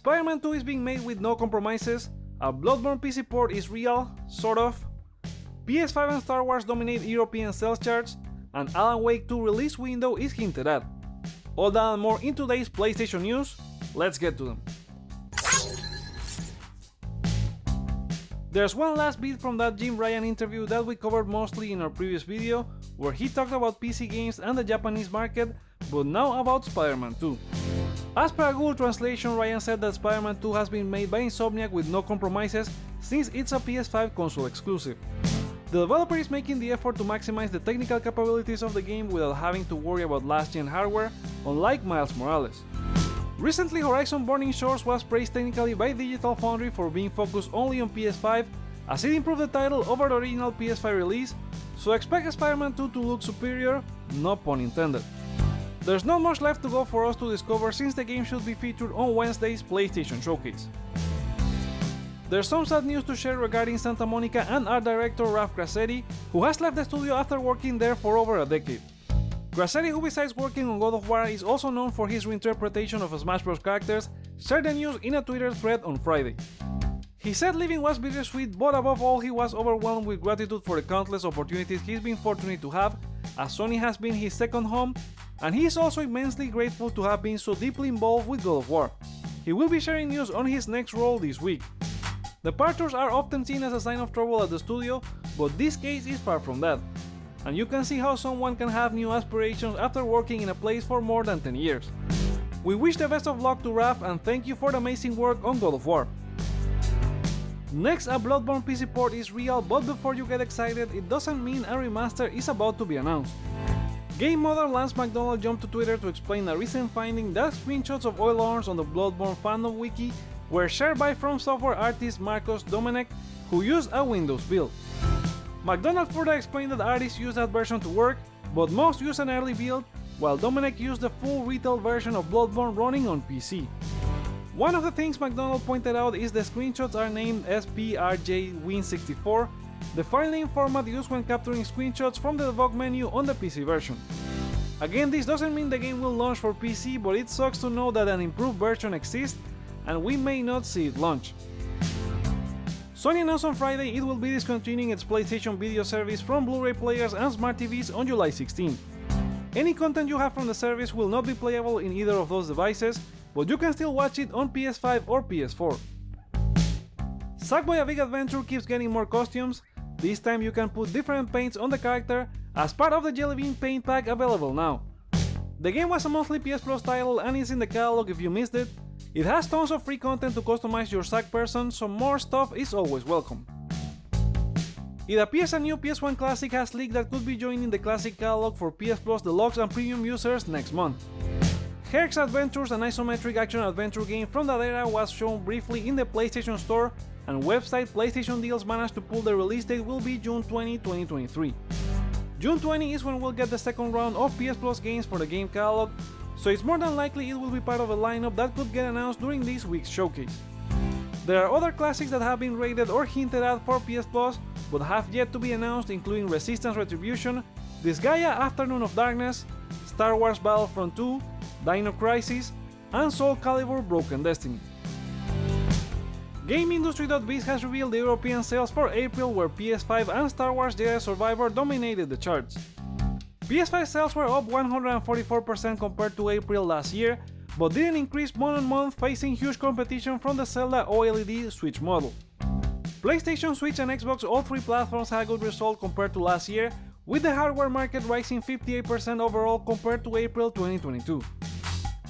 Spider-Man 2 is being made with no compromises, a Bloodborne PC port is real, sort of, PS5 and Star Wars dominate European sales charts, and Alan Wake 2 release window is hinted at. All that and more in today's PlayStation news, let's get to them. There's one last bit from that Jim Ryan interview that we covered mostly in our previous video, where he talked about PC games and the Japanese market, but now about Spider-Man 2. As per a Google translation, Ryan said that Spider-Man 2 has been made by Insomniac with no compromises since it's a PS5 console exclusive. The developer is making the effort to maximize the technical capabilities of the game without having to worry about last-gen hardware, unlike Miles Morales. Recently, Horizon Burning Shores was praised technically by Digital Foundry for being focused only on PS5, as it improved the title over the original PS5 release, so expect Spider-Man 2 to look superior, no pun intended. There's not much left to go for us to discover since the game should be featured on Wednesday's PlayStation Showcase. There's some sad news to share regarding Santa Monica and art director Ralph Grassetti, who has left the studio after working there for over a decade. Grassetti, who besides working on God of War is also known for his reinterpretation of Smash Bros. Characters, shared the news in a Twitter thread on Friday. He said leaving was bittersweet, but above all he was overwhelmed with gratitude for the countless opportunities he's been fortunate to have, as Sony has been his second home, and he is also immensely grateful to have been so deeply involved with God of War. He will be sharing news on his next role this week. Departures are often seen as a sign of trouble at the studio, but this case is far from that. And you can see how someone can have new aspirations after working in a place for more than 10 years. We wish the best of luck to Raph and thank you for the amazing work on God of War. Next, a Bloodborne PC port is real, but before you get excited, it doesn't mean a remaster is about to be announced. Game modder Lance McDonald jumped to Twitter to explain a recent finding that screenshots of oil arms on the Bloodborne fandom wiki were shared by From Software artist Marcos Domenech, who used a Windows build. McDonald further explained that artists use that version to work, but most use an early build, while Domenech used the full retail version of Bloodborne running on PC. One of the things McDonald pointed out is the screenshots are named SPRJ Win64, the file name format used when capturing screenshots from the debug menu on the PC version. Again, this doesn't mean the game will launch for PC, but it sucks to know that an improved version exists, and we may not see it launch. Sony announced on Friday it will be discontinuing its PlayStation video service from Blu-ray players and smart TVs on July 16. Any content you have from the service will not be playable in either of those devices, but you can still watch it on PS5 or PS4. Sackboy: A Big Adventure keeps getting more costumes. This time you can put different paints on the character as part of the Jelly Bean paint pack available now. The game was a monthly PS Plus title and is in the catalog if you missed it. It has tons of free content to customize your Sack person, so more stuff is always welcome. It appears a new PSOne Classic has leaked that could be joining the Classic catalog for PS Plus Deluxe and Premium users next month. Herc's Adventures, an isometric action-adventure game from that era, was shown briefly in the PlayStation Store, and website PlayStation Deals managed to pull the release date will be June 20, 2023. June 20 is when we'll get the second round of PS Plus games for the game catalog, so it's more than likely it will be part of a lineup that could get announced during this week's showcase. There are other classics that have been rated or hinted at for PS Plus, but have yet to be announced, including Resistance Retribution, Disgaea Afternoon of Darkness, Star Wars Battlefront 2, Dino Crisis, and Soul Calibur Broken Destiny. GameIndustry.biz has revealed the European sales for April, where PS5 and Star Wars Jedi Survivor dominated the charts. PS5 sales were up 144% compared to April last year, but didn't increase month-on-month, facing huge competition from the Zelda OLED Switch model. PlayStation, Switch and Xbox, all three platforms had a good result compared to last year, with the hardware market rising 58% overall compared to April 2022.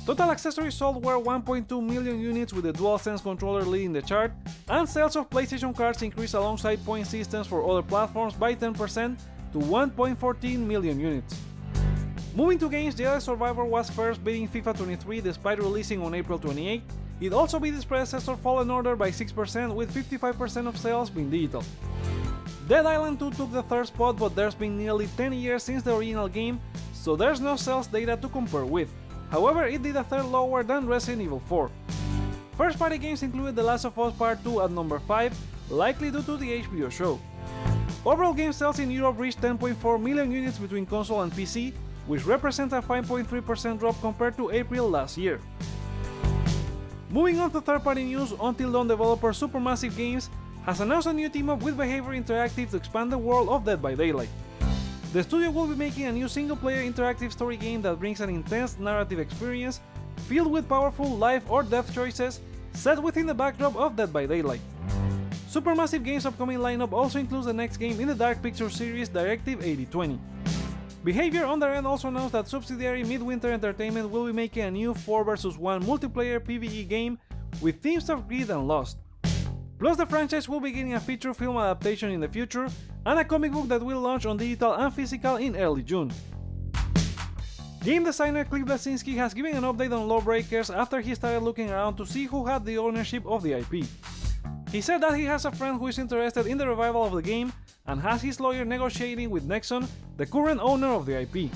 Total accessories sold were 1.2 million units, with the DualSense controller leading the chart, and sales of PlayStation cards increased alongside point systems for other platforms by 10% to 1.14 million units. Moving to games, Jedi Survivor was first, beating FIFA 23 despite releasing on April 28. It also beat its predecessor Fallen Order by 6%, with 55% of sales being digital. Dead Island 2 took the third spot, but there's been nearly 10 years since the original game, so there's no sales data to compare with. However, it did a third lower than Resident Evil 4. First-party games included The Last of Us Part 2 at number 5, likely due to the HBO show. Overall game sales in Europe reached 10.4 million units between console and PC, which represents a 5.3% drop compared to April last year. Moving on to third-party news, Until Dawn developer Supermassive Games has announced a new team-up with Behavior Interactive to expand the world of Dead by Daylight. The studio will be making a new single-player interactive story game that brings an intense narrative experience filled with powerful life or death choices set within the backdrop of Dead by Daylight. Supermassive Games' upcoming lineup also includes the next game in the Dark Pictures series Directive 8020. Behavior on their end also announced that subsidiary Midwinter Entertainment will be making a new 4 vs 1 multiplayer PvE game with themes of greed and lust. Plus, the franchise will be getting a feature film adaptation in the future and a comic book that will launch on digital and physical in early June. Game designer Cliff Bleszinski has given an update on Lawbreakers after he started looking around to see who had the ownership of the IP. He said that he has a friend who is interested in the revival of the game and has his lawyer negotiating with Nexon, the current owner of the IP.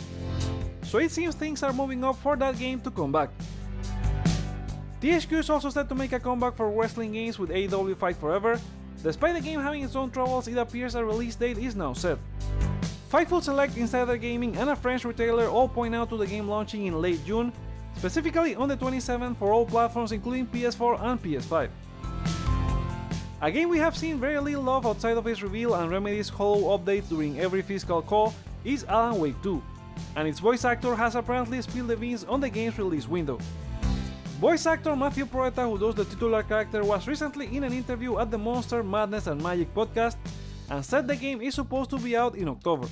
So it seems things are moving up for that game to come back. THQ is also set to make a comeback for wrestling games with AEW Fight Forever. Despite the game having its own troubles, it appears a release date is now set. Fightful Select, Insider Gaming, and a French retailer all point out to the game launching in late June, specifically on the 27th for all platforms including PS4 and PS5. A game we have seen very little of outside of its reveal and Remedy's hollow updates during every fiscal call is Alan Wake 2, and its voice actor has apparently spilled the beans on the game's release window. Voice actor Matthew Proeta, who does the titular character, was recently in an interview at the Monster, Madness and Magic podcast and said the game is supposed to be out in October.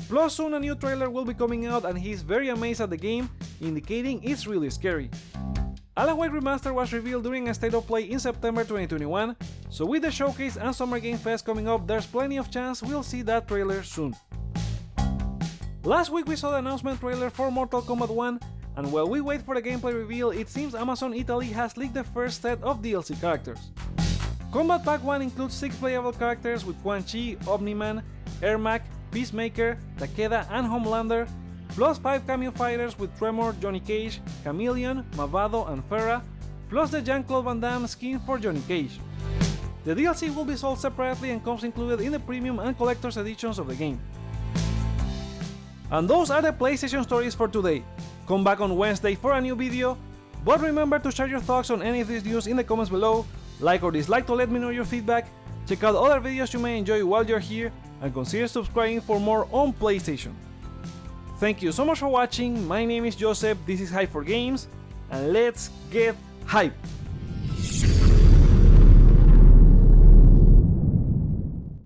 Plus, soon a new trailer will be coming out and he's very amazed at the game, indicating it's really scary. Alan Wake Remastered was revealed during a State of Play in September 2021, so with the showcase and Summer Game Fest coming up, there's plenty of chance we'll see that trailer soon. Last week we saw the announcement trailer for Mortal Kombat 1, and while we wait for the gameplay reveal, it seems Amazon Italy has leaked the first set of DLC characters. Combat Pack 1 includes 6 playable characters with Quan Chi, Omni-Man, Ermac, Peacemaker, Takeda and Homelander, plus 5 cameo fighters with Tremor, Johnny Cage, Chameleon, Mavado and Farah, plus the Jean-Claude Van Damme skin for Johnny Cage. The DLC will be sold separately and comes included in the premium and collector's editions of the game. And those are the PlayStation stories for today. Come back on Wednesday for a new video, but remember to share your thoughts on any of these news in the comments below, like or dislike to let me know your feedback, check out other videos you may enjoy while you're here, and consider subscribing for more on PlayStation. Thank you so much for watching, my name is Joseph, this is Hype for Games, and let's get hype!